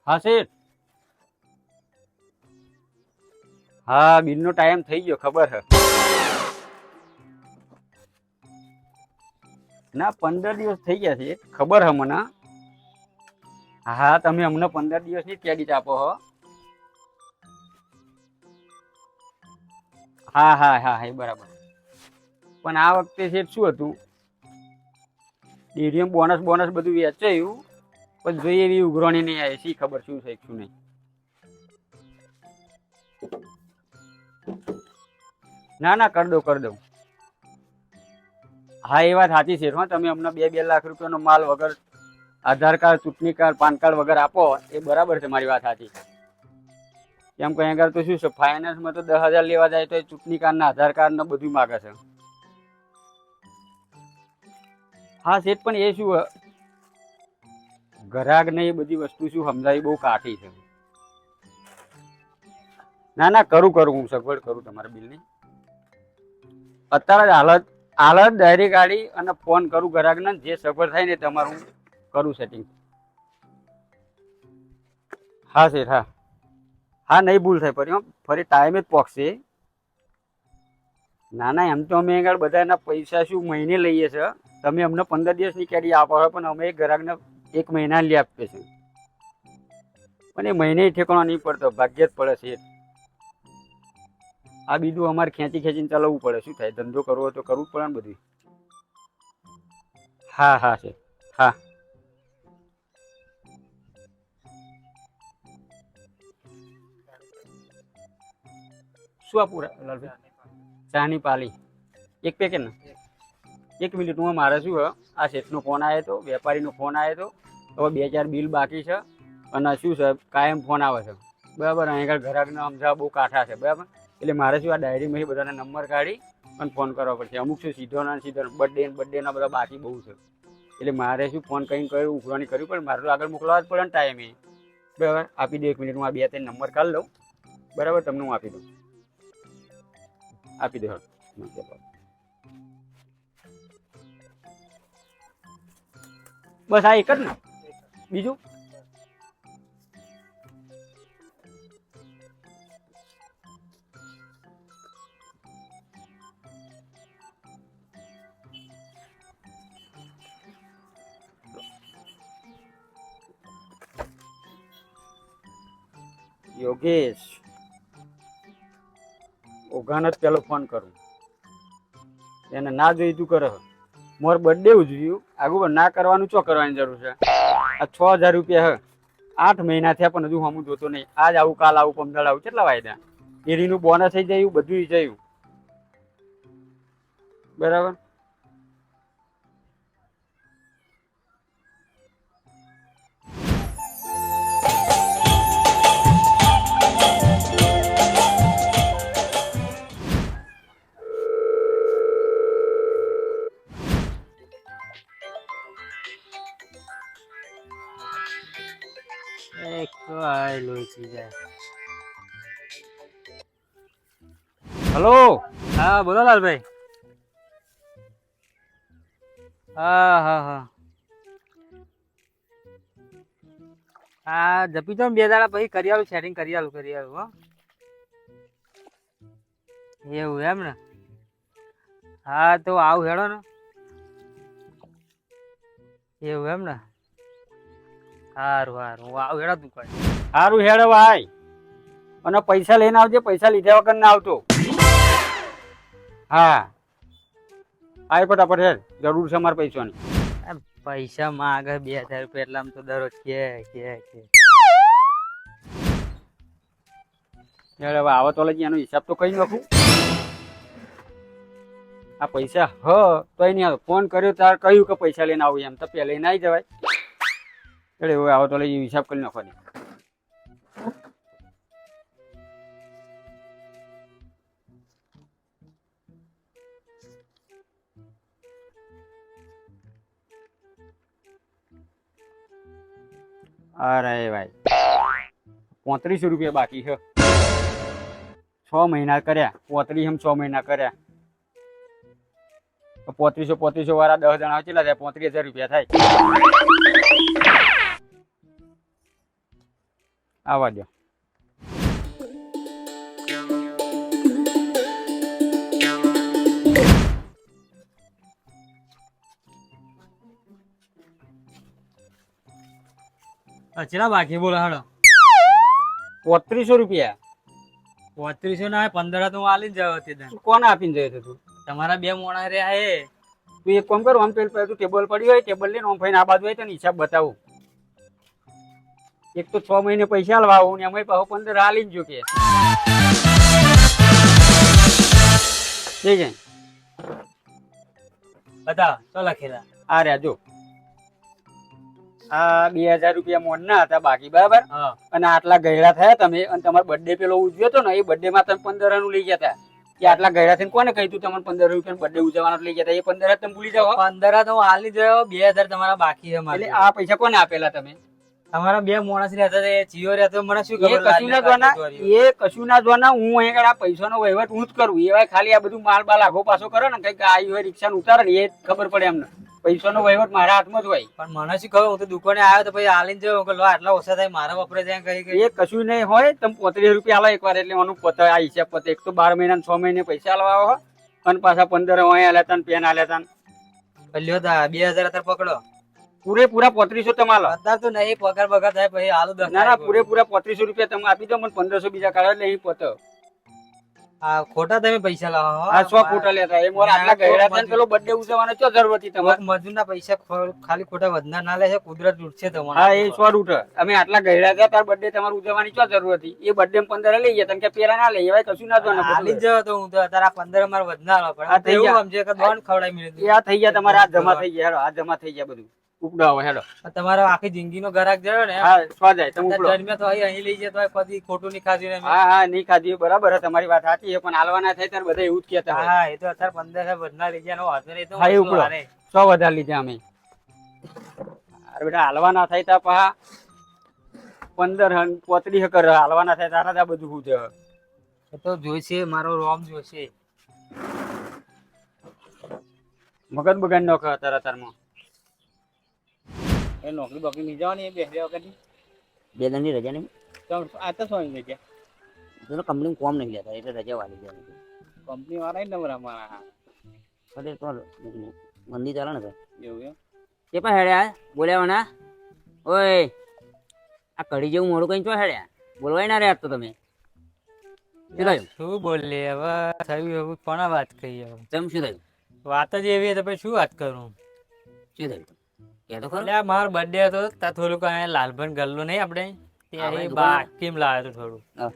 હા શેઠ. હા, બિલનો ટાઈમ થઈ ગયો, ખબર હે. ના, 15 દિવસ થઈ ગયા છે, ખબર હે મને. હા, તમે અમને 15 દિવસની ક્રેડિટ આપો હો. હા હા હા હા, બરાબર. પણ આ વખતે શેઠ શું હતું, ડેરીમાં બોનસ બોનસ બધું વેચાયું, પણ જોઈએ એવી ઉઘરાણી નહીં આવી, શી ખબર શું છે શું નહીં. ના ના, કરી દઉં કરી દઉં. હા, એ વાત સાચી છે. હા, તમે અમને 2-2 લાખ રૂપિયાનો માલ વગર આધાર કાર્ડ, ચૂંટણી કાર્ડ, પાન કાર્ડ વગર આપો, એ બરાબર છે, મારી વાત સાચી. કેમ કે આગળ તો શું છે, ફાઇનાન્સમાં તો 10,000 લેવા જાય તો ચૂંટણી કાર્ડ ને આધાર કાર્ડ ને બધું માગે છે. હા શેઠ, પણ એ શું ગ્રાહક ને એ બધી વસ્તુ શું સમજાવી બહુ કાઠી છે. ના ના, કરું કરું, હું સગવડ કરું તમારા બિલની. અત્યારે હાલત ડાયરી કાઢી અને ફોન કરું ગ્રાહકને, જે સગવડ થાય ને તમારું કરું સેટિંગ. હા શેઠ, હા હા, નહીં ભૂલ થાય ફરી ટાઈમે જ પહોંચશે. ના ના, એમ તો અમે આગળ બધાના પૈસા શું મહિને લઈએ છે. તમે અમને 15 દિવસની કેરી આપો છો, પણ અમે ગ્રાહકને 1 મહિના લઈ આપીએ છીએ. પણ એ મહિને ઠેકાણો નહીં પડતો, ભાગ્યે જ પડે છે. આ બીજું અમારે ખેંચી ખેંચીને ચલાવવું પડે, શું થાય, ધંધો કરવો હોય તો કરવું જ પડે ને બધું. હા હા છે. હા, શું આપું લાલભાઈ? ચાની પાલી એક પેકેટ ને? 1 મિનિટમાં મારે શું આ શેઠનો ફોન આવ્યો હતો, વેપારીનો ફોન આવ્યો હતો. હવે 2-4 બિલ બાકી છે, અને શું છે, કાયમ ફોન આવે છે, બરાબર. અહીં આગળ ગ્રાહકને સમજાવવા બહુ કાઠા છે, બરાબર. એટલે મારે શું આ ડાયરીમાંથી બધાના નંબર કાઢી અને ફોન કરવા પડશે. અમુક શું સીધો ના સીધો બર્થડેના બધા બાકી બહુ છે, એટલે મારે શું ફોન કરીને કહ્યું ઉઘરાણી કરવી પડે, મારે તો આગળ મોકલવા જ પડે ને ટાઈમે. બરાબર, આપી દો 1 મિનિટમાં. 2-3 નંબર કાઢી લઉં, બરાબર, તમને હું આપી દઉં. આપી દો. બસ આ એક જ ને? બીજું યોગેશ ઓઘાને જ પેલો ફોન કરું, એને ના જોઈ તું કરે. મોર બર્થડે ઉજવ્યું, આગળ ના કરવાનું, ચો કરવાની જરૂર છે? આ 6,000 રૂપિયા હે, 8 મહિના થયા પણ હજુ હું જોતો નહીં. આજ આવું, કાલ આવું, પમદાડ આવું, કેટલા વાયદા. એરીનું બોનસ થઈ જાય, બધું જયું, બરાબર. એક તો આ લોહી જાય. હલો. હા બોલો લાલભાઈ. હા હા હા હા, જપી તો 2 દાડા પછી કરી આલું, સેટિંગ કરી આલું હો. એવું એમ ને? હા તો આવું હેડો ને. એવું એમ ને? હારું હારું, હું આવું હેડો તું. હારું હેડો ભાઈ, અને પૈસા લઈને આવજે, પૈસા લીધા વગર ના આવતો. હા આય ફટાફટ હેડ, જરૂર છે મારે પૈસાની. પૈસા માંગે 2,000 રૂપિયા, એટલે આમ તો દરરોજ કે હવે આવો તો લઈ એનો હિસાબ તો કઈ નાખું. આ પૈસા તોય નહીં આવે. ફોન કર્યો તાર કહ્યું કે પૈસા લઈને આવું, એમ તો પેલા લઈને આવી જવાય. એટલે હવે આવો તો લઈ હિસાબ કરી નાખવાની. અરે ભાઈ, 35 રૂપિયા બાકી છે. 6 મહિના કર્યા, 6 મહિના કર્યા. 3500 વાળા 10 જણા કેટલા થાય? 35,000 રૂપિયા થાય. આવવા દો. ચેલા બાકી બોલો હાડો 3500 રૂપિયા. 3500 ના 15 તો હું આલી જ જાવ તે તું કોને આપીને જયો તું? તમારા બે મોણા રહ્યા હે. તું એક કામ કર, આમ પેલું ટેબલ પડ્યું હોય, ટેબલ લઈને આમ ફઈને આ બાજુ હોય તો હિસાબ બતાવું. એક તો 6 મહિને પૈસા આલવા આવું ને એમાં પાછો 15 આલી જ જો કે જઈ જાય. બતાવો તો લખેલા આ રહ્યા જો, આ 2000 રૂપિયા મોન ના હતા બાકી, બરાબર. હા અને આટલા ગયડા થયા તમે, અને તમારો બર્થડે પેલો ઉજવ્યો હતો ને, એ બર્થડે માં તમે 15 નું લઈ ગયા હતા. કે આટલા ગયડા થઈને કોને કહ્યું તું તમારે 15 રૂપિયા બર્થડે ઉજવવાનો લઈ ગયા હતા? એ 15 તમે ભૂલી જાઓ. 15 તો હું આલી જ જાવ, 2000 તમારા બાકી છે મારે. એટલે આ પૈસા કોને આપેલા તમે? તમારા બે માણસ રહેતા હતા, એ જીઓ રહેતો, મને શું એ ખબર કશું ના જોવાના, એ કશું ના જોવાના. હું અહીં આગળ આ પૈસાનો વહીવટ હું જ કરું. એવાય ખાલી આ બધું માલ બાલ આગો પાછો કરે ને, કઈક આવી હોય રિક્ષા ઉતારે ને, એ ખબર પડે એમને. પૈસાનો વહીવટ મારા હાથમાં જ હોય. પણ મને શું ખબર, હું તો દુકાને આવ્યો તો પછી આલીને જયો કે લો આટલા ઓછા થાય મારા વપરાય જાય કઈ એ કશું નહીં હોય. તમે 35 રૂપિયા આલો એકવાર એટલે એનું પતે, આ હિસાબ પતે. એક તો 12 મહિના 6 મહિને પૈસા આલવા આવો અને પાછા 15 અહીં આલ્યા તા, પેન આલ્યા તા. લ્યો તા 2000 અત્યારે પકડો. પૂરેપૂરા 3500 તમે આલો. અત્યારે તો નહીં, પગાર બગાર થાય પછી આલુ 10. ના ના, પૂરેપૂરા 3500 રૂપિયા તમે આપી દો, મને 1500 બીજા કાઢો એટલે અહીં પતે. આ ખોટા તમે પૈસા લાવો હો. આ 100 ફૂટા લેતા એ મોર આટલા ગયડા થઈને પેલો બર્થડે ઉજવવાનો ચો જરૂર હતી તમારે? મજૂરના પૈસા ખાલી ખોટા વધના ના લે છે, કુદરત લૂટશે તમારે. હા, એ 100 રૂટ. અમે આટલા ગયડા હતા, તાર બર્થડે તમારે ઉજવવાની ચો જરૂર હતી? એ બર્થડે 15 લઈ ગયા, કે પેલા ના લઈ એવાય કશું ના જોવાનું. આલી જ તો હું તો અત્યારે 15 મારે વધના આલવા આ પડે. થઈ ગયા. એવું સમજે કે દોન ખવડાવી મળ્યું. આ થઈ ગયા તમારા, આ જમા થઈ ગયા. હેડો, આ જમા થઈ ગયા બધું. ઉપડાવો હેડો. તમારો આખી જિંદગીનો ગ્રાહક જયો ને, હા, સ્વા જાય તમે ઉપડો. જન્મ્યા તો અહીં લઈ જાય તો કદી ખોટું નહીં ખાધું ને. હા હા, નહીં ખાધી બરાબર છે, તમારી વાત સાચી છે, પણ હાલવાના થાય ત્યારે બધા એવું જ કહેતા હોય. હા, એ તો અત્યારે 15 વધના લઈ ગયા નો વાંધો નહીં. તો હા, એ ઉપડો. 100 વધારે લીધા અમે. અરે બેટા, હાલવાના થાય તા પા 15 35 કર, હાલવાના થાય તારા આ બધું શું છે? એ તો જોઈશે, મારો રોમ જોઈશે. મગજ બગાડ નાખો અત્યારમાં. એ નોકરી બોકરી નહીં જવાની, બે વખત 2 દંડની રજા નહીં. આ તો શું લઈ ગયા? તો કંપની કોમ નહીં લેતા એટલે રજા વાલી જાય. કંપની વાળા નંબર અમારા અરે તો મંદી ચાલે ને સર. એવું એમ? તે પણ હેડ્યા બોલ્યા ના. ઓય આ કઢી જેવું મોડું કઈ ચો હેડ્યા, બોલવાય ના રહ્યા તો તમે. શું થયું? શું બોલે હવે? થયું એવું કોના વાત કહી? હવે તેમ શું થયું? વાત જ એવી તો પછી શું વાત કરું? શું થયું કે તો ખરો. એટલે મારો બર્થડે હતો, ત્યાં થોડુંક લાલભન ગલ્લો નહીં આપણે ત્યાં બાકી લાવ્યો હતો થોડું. હા.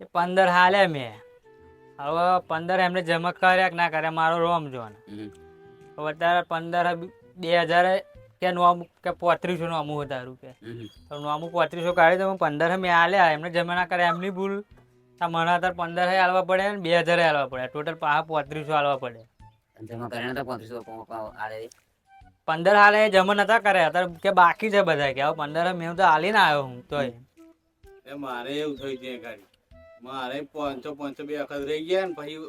એ 15 હાલ્યા મેં. હવે 15 એમને જમા કર્યા કે ના કર્યા મારો રોમ જોવાનો. હવે અત્યારે 15 2000 કે નોમ કે 3500 નોમું હતા કે તો નોમું 3500 કાઢી તો 15 મેં હાલ્યા, એમને જમા ના કર્યા એમની ભૂલ. મને અત્યારે 15 હાલવા પડે ને 2000 હાલવા પડે, ટોટલ 3500 હાલવા પડે. જમા કરીને તો 3500 આલે. 15 હાલે જમા નતા કર્યા, અત્યારે કે બાકી છે બધા કે 15 મેં તો હાલીને આવ્યો હું તો. એ મારે એવું થઈ જાય ગાડી, મારે 500 બે વખત રહી ગયા ને પછી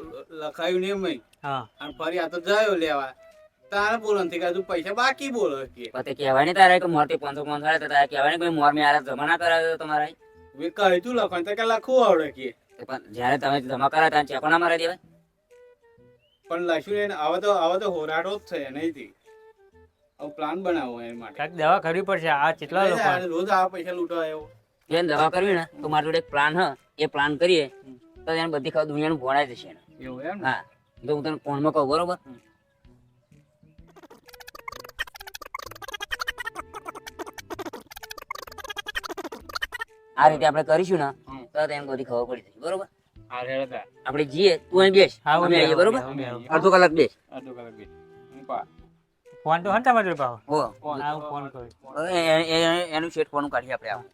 લખાયું નહીં મેં. હા, અને ફરી આ તો જયો લેવા, તારે બોલો નથી કે તું પૈસા બાકી બોલો કે પતે કહેવાય ને તારે કે મોરથી 500 હાલે તો તારે કહેવાય ને કોઈ મોર મેં આરા જમા ના કરાવ્યો તમારે. મેં કહ્યું તું લખવાનું તો કે લખવું આવડે કે, પણ જ્યારે તમે જમા કરાવ્યા ત્યારે ચેકો ના મારી દેવાય. પણ લખ્યું ને હવે તો હોરાડો જ છે નહીં. હવે પ્લાન બનાવો એ માટે કાંઈક દવા કરવી પડશે. આ કેટલા લોકો રોજ આવા પૈસા લૂંટવા એવો. એને દવા કરવી ને તો મારી જોડે એક પ્લાન હ, એ પ્લાન કરીએ તો એને બધી ખબર દુનિયાનું ભણાઈ જશે એને. એવું એમ ને? હા, તો હું તને ફોનમાં કહું બરોબર. આ રીતે આપણે કરીશું ને તો એને બધી ખબર પડી જશે બરોબર. હા રેડા આપણે જઈએ, તું અહીં બેસ, હા, અમે આવીએ બરોબર. અડધો કલાક બેસ. અડધો કલાક બી હું પા ફોન તો હંતા મારી પાહો. હો હા, હું ફોન કરું. એનું શેઠ ફોન કાઢીએ આપણે. આવું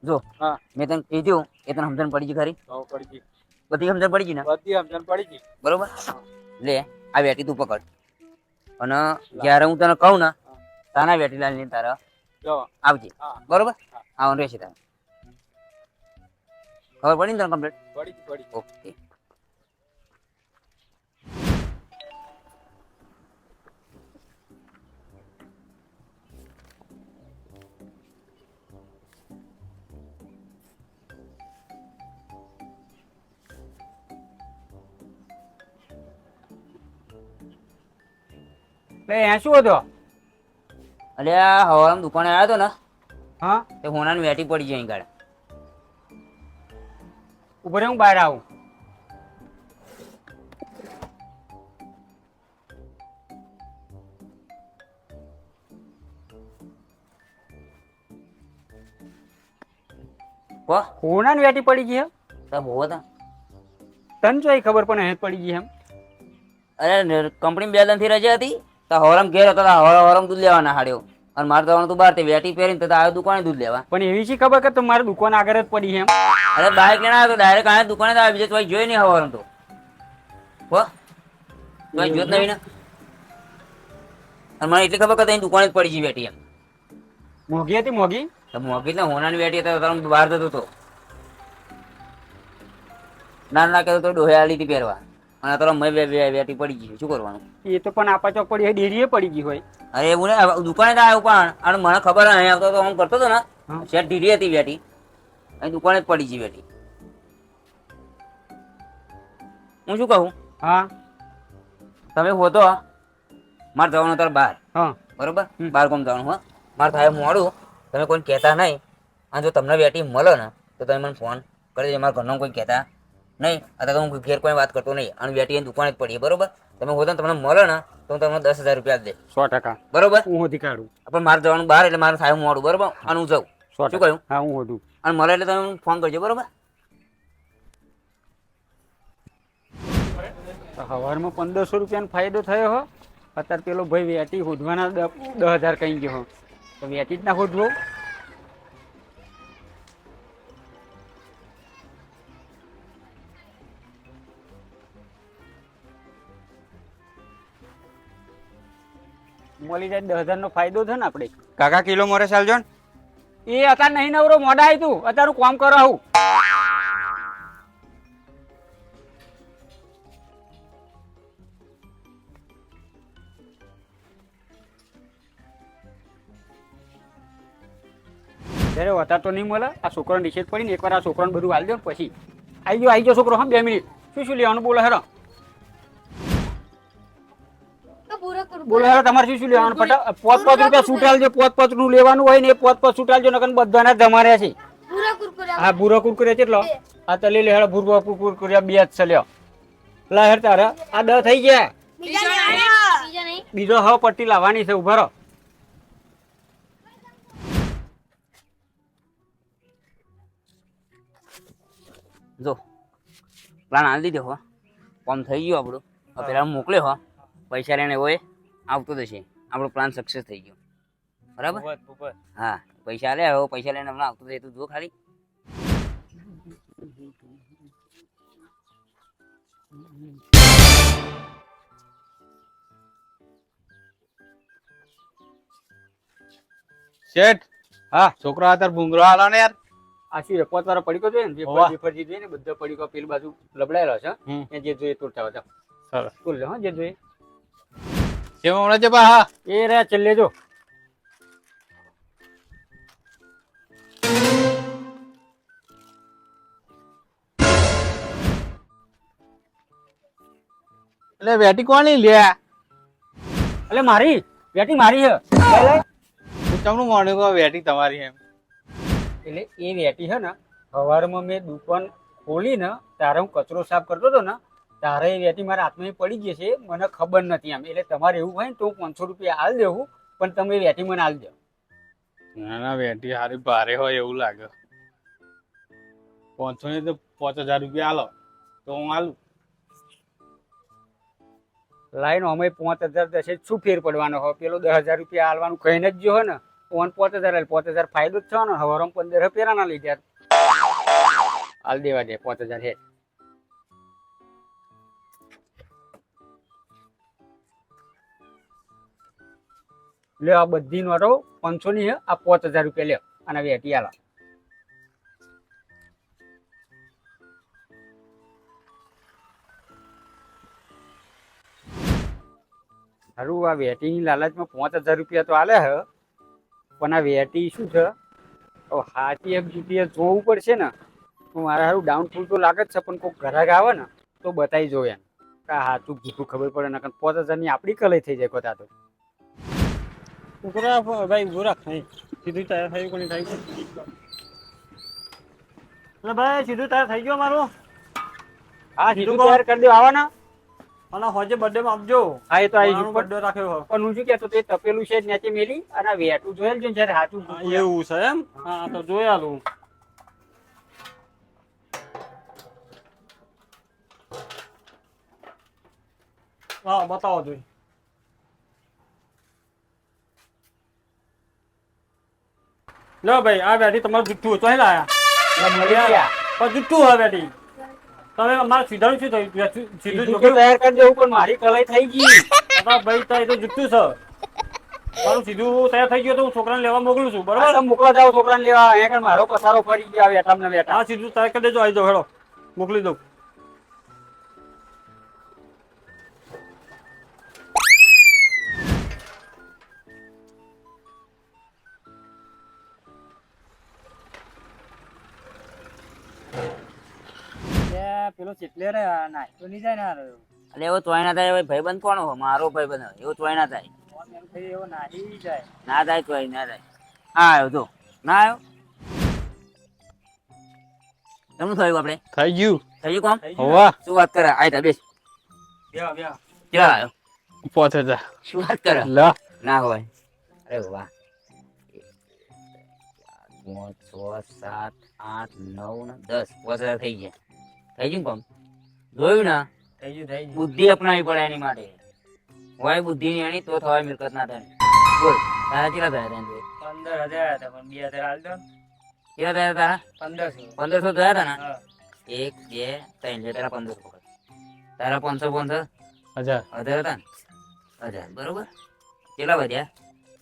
જો હા મેં તને કીધું એ તને સમજણ પડી ગઈ ખરી? તો પડી ગઈ, બધી સમજણ પડી ગઈ ને બધી સમજણ પડી ગઈ. બરોબર. લે આ વેટી તું પકડ, અને જ્યારે હું તને કહું ને તારા વેટી લાલ ને તારા જો આવજે હા બરોબર. આવવાનું રહેશે તારે. ખબર પડી ને તને કમ્પ્લીટ? પડી ઓકે. એટલે અહીંયા શું હતો? અલ્યા હવારમાં દુકાને આવ્યો હતો ને હા, તે હોનાની વેટી પડી જાય અહીં ગાડે. ઉભો રે, હું બહાર આવું. હો કોનાની વેટી પડી ગઈ હે? તો હોવો તા. તને જો ખબર પણ અહીં જ પડી ગઈ એમ? અરે કંપની 2 દિનથી રજા હતી તો હવારમાં ઘેર હતો તો હવારમાં દૂધ લેવાના હાડ્યો અને મારે જવાનું તું બહાર તે વેટી પહેરીને તો આવ્યો દુકાને દૂધ લેવા. પણ એવી શી ખબર કે તમારી દુકાન આગળ જ પડી એમ? અરે બાઇક લઈને આવ્યો તો ડાયરેક્ટ આયા દુકાને જ આવ્યો, બીજે તો જોઈ નહીં હવારમાં તો. હો તો જોત નહીં ને. અને મને એટલી ખબર કે તઈ દુકાને જ પડી ગઈ વેટી એમ. મોંઘી હતી? મોંઘી તો મોંઘી ને હોનાની વેટી હતા તો તમે બહાર જતો હતો. ના કહેતો તો ડોહે આલી હતી પહેરવા અને તો મેં વેટી પડી ગઈ. શું કરવાનું? એ તો પણ આપા ચોક પડી હોય, ડેરીએ પડી ગઈ હોય. અરે એવું ને દુકાને તો આવ્યો પણ અને મને ખબર અહીં આવતો તો હું કરતો હતો ને હા. શેઠ ઢીરી હતી વેટી, અહીં દુકાને જ પડી ગઈ વેટી. હું શું કહું, હા તમે હોતો મારે જવાનું તાર બહાર, હા બરોબર? બહાર કોમ જવાનું. હા મારે થાય મોડું, તમે કોઈ કહેતા નહીં. અને જો તમને વેટી મળે ને તો તમે મને ફોન કરી દેજો. મારા ઘરનો કોઈ કહેતા નહીં. અત્યારે તો હું ઘેર કોઈ વાત કરતો નહીં અને વેટી અહીં દુકાને જ પડી, બરોબર? તમે હોતો ને તમને મળે ને તો હું તમને 10,000 રૂપિયા જ દે, 100%. બરોબર? હું હોધી કાઢું. પણ મારે જવાનું બહાર એટલે મારે થાય મોડું, બરોબર? અને હું જાઉં. 100%. શું કહ્યું? હા, હું હોધું. અને મળે એટલે તમે ફોન કરજો, બરોબર? સવારમાં 1500 રૂપિયાનો ફાયદો થયો હો. અત્યારે પેલો ભાઈ વેટી હોધવાના 10,000 કહી ગયો હો. તો વેટી જ ના હોધવો. મળી જાય 10,000 નો ફાયદો છે ને આપણે. કાકા કિલો મોરે ચાલજો ને. એ અત્યારે નહીં નવરો, મોડા આવી તું. અત્યારે હું કામ કરો આવું. જ્યારે વધારે તો નહીં મળે. આ છોકરાને રિસેટ પડીને એકવાર આ છોકરાને બધું હાલ દો પછી આવી ગયો છોકરો. હા 2 મિનિટ. શું લેવાનું બોલો હેરો? બોલો હેરો, તમારે શું લેવાનું? ફટા 5 રૂપિયા છૂટાલજો. 5 નું લેવાનું હોય ને એ 5 છૂટાલજો, નકર બધાના જમાર્યા છે. હા, ભૂરો કુરકુરે કેટલો? આ તો લઈ લે હેડો. ભૂરો કુરકુરે 2 જ છે. લ્યો લા હેડ તારે આ 10 થઈ ગયા. બીજો હવે પટ્ટી લાવવાની છે. ઉભા રહો. જો પ્લાન આલી દીધો હો, કામ થઈ ગયું આપણું. હવે પેલા મોકલ્યો હો, પૈસા લઈને હોય આવતો જશે. આપણો પ્લાન સક્સેસ થઈ ગયો, બરાબર? હા પૈસા લે, હવે પૈસા લઈને હમણાં આવતો જશે. તું જો ખાલી. શેઠ, હા, છોકરો આ તાર ભૂંગળો હાલો ને યાર. આ શું રેપોત વાળો પડીકો જોઈએ ને? હોવા. પેપર જે જોઈએ ને બધા પડીકો પેલી બાજુ લબડાયેલો છે. એ જે જોઈએ તોડતા હતા. સરસ. તોડ લે. હા, જે જોઈએ જેમ હમણાં છે બા. હા એ રે ચલ્લે જો. એટલે વેટી કોની લે? એટલે મારી વેટી મારી છે. લઈ લે. તમને મોડું કહો વેટી તમારી એમ. એટલે એ વેટી છે ને, સવારમાં મેં દુકાન ખોલી ને તારે હું કચરો સાફ કરતો હતો ને, તારે એ વેટી મારા હાથમાં પડી ગઈ છે. મને ખબર નથી એમ. એટલે તમારે એવું હોય ને તો હું 500 રૂપિયા હાલ દેવું, પણ તમે એ વેટી મને હાલ દો. ના ના, વેટી હારી ભારે હોય એવું લાગે. 500 ને તો 5,000 રૂપિયા હાલો તો હું હાલું. લાઈન અમે 5,000 દશે શું ફેર પડવાનો હોય? પેલો 10,000 રૂપિયા હાલવાનું કહીને જ જો હોય ને, ઓન 5,000 5,000 ફાયદો જ થયો ને. હવારમાં 15 પેરાના લઈ જાય હાલ દેવા દે. 5,000 હે. લે આ બધી નોટો 500 ની હે. આ 5,000 રૂપિયા લે અને વેટી હાલો. હારું, આ વેટીની લાલચમાં 5,000 રૂપિયા તો હાલે હે, પણ આ વેટી શું છે? હાથી એક જુટી જોવું પડશે ને. તો મારે સારું ડાઉનફોલ તો લાગે જ છે, પણ કોઈ ઘરાક આવે ને તો બતાવી જો એમ કે હાથું જૂઠું ખબર પડે. ને 5,000 ની આપણી કલાઈ થઈ જાય કોતા તો. છોકરા ભાઈ ઉભો રાખ નહીં સીધું તૈયાર થયું કોની થાય છે એટલે ભાઈ સીધું તૈયાર થઈ ગયો મારું હા સીધું તૈયાર કરી દો આવવાના. અને હોજે બર્થડે માં આપજો હા એ તો આવી ગયું. બર્થડે રાખ્યો હોય. પણ હું શું કહેતો તો એ તપેલું છે જ નીચે મેલી અને આ વેટું જોયેલ છે ને જ્યારે હાચું હા, એવું છે એમ હા તો જોઈ આલું હા બતાવો જોઈ લો ભાઈ આ બેટી તમારું જુઠ્ઠું તો લાયા મળી ગયા. પણ જુઠ્ઠું હોય બેટી તમે અમારે સીધાનું શું થયું સીધું સીધું તો જોયું તૈયાર કરી દેવું પણ મારી કલાઈ થઈ ગઈ. ભાઈ તો એ તો જુઠ્ઠું છે મારું સીધું તૈયાર થઈ ગયું તો હું છોકરાને લેવા મોકલું છું બરાબર બરાબર તમે મોકલા જાવ છોકરાને લેવા. અહીંયા કણ મારો પસારો ફરી ગયા વેટામ ને વેટા. હા સીધું તૈયાર કરી દેજો આવી જાઓ હેડો મોકલી દઉં પેલો ચેટલે રે નાસ્તો નહીં જાય ને હારો એટલે એવો ચોય ના થાય ભાઈબંધ કોણ હોય મારો ભાઈબંધ હોય એવો ચોય ના થાય એવો નાહી જાય. ના થાય ચોય ના થાય હા આવ્યો જો ના આવ્યો કેમનું થયું આપણે થઈ ગયું. થઈ ગયું કોમ હોવા શું વાત કરે આય તા બેસ બ્યા બ્યા ક્યાં આવ્યો 5000 શું વાત કરે લા ના હોય અરે વાહ 5 6 7 8 9 ને 10 5000 થઈ ગયા થઈ ગયું કોમ જોયું ને થઈ ગયું થઈ ગયું. બુદ્ધિ અપનાવી પડે એની માટે હોય બુદ્ધિ ની એની તો થવાય મિલકત ના થાય બોલ તારા કેટલા થયા ત્યાં 15,000 હતા પણ 2,000 હાલ દો ને. કેટલા થયા તારા 1500. 1500 થયા હતા ને હા. 1 2 3 તારા 1500 પકડ તારા 500 હજાર 1000 હતા ને 1000 બરોબર કેટલા વધ્યા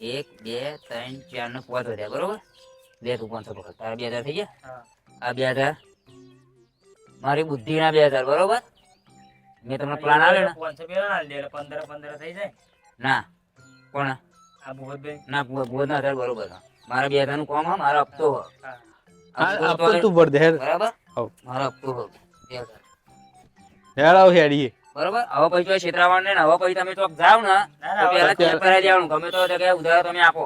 1 2 3 4 ને 5 વધ્યા બરોબર બે તું 500 પકડ તારા 2000 થઈ ગયા હા. આ 2000 મારી બુદ્ધિ ના 2000 બરોબર મેં તમને પ્લાન આલ્યો ને 500 પેલા હાલ દે એટલે 15 થઈ જાય. ના કોણ આ ભૂપતભાઈ. ના બોધ ના થાય બરોબર મારા 2000 નું કામ હા મારો હપ્તો હો હા. આ તો તું ભર દે હેડ. બરાબર હઉ. મારો હપ્તો હો 2000 હેડ આવ હેડીએ. બરોબર હવે પછી ક્ષેત્રાવણ ને હવે પછી તમે ચોક જાવ ને ના, તો હવે પહેલા ચેક કરાવી દેવાનું ગમે તો જગ્યાએ ઉધાર તમે આપો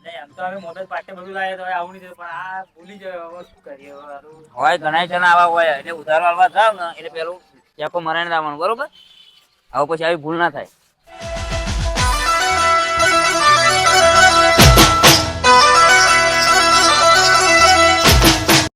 નહીં, આમ તો અમે મોબાઈલ પાટે બધું લાવ્યા તો હવે આવું નહીં થયું, પણ આ ભૂલી જાય હવે શું કરીએ હવે હારું. હોય ઘણા જણા આવા હોય એટલે ઉધાર વાળવા જાવ ને એટલે પેલું ચેકો મરાઈને લાવવાનું બરોબર હવે પછી આવી ભૂલ ના થાય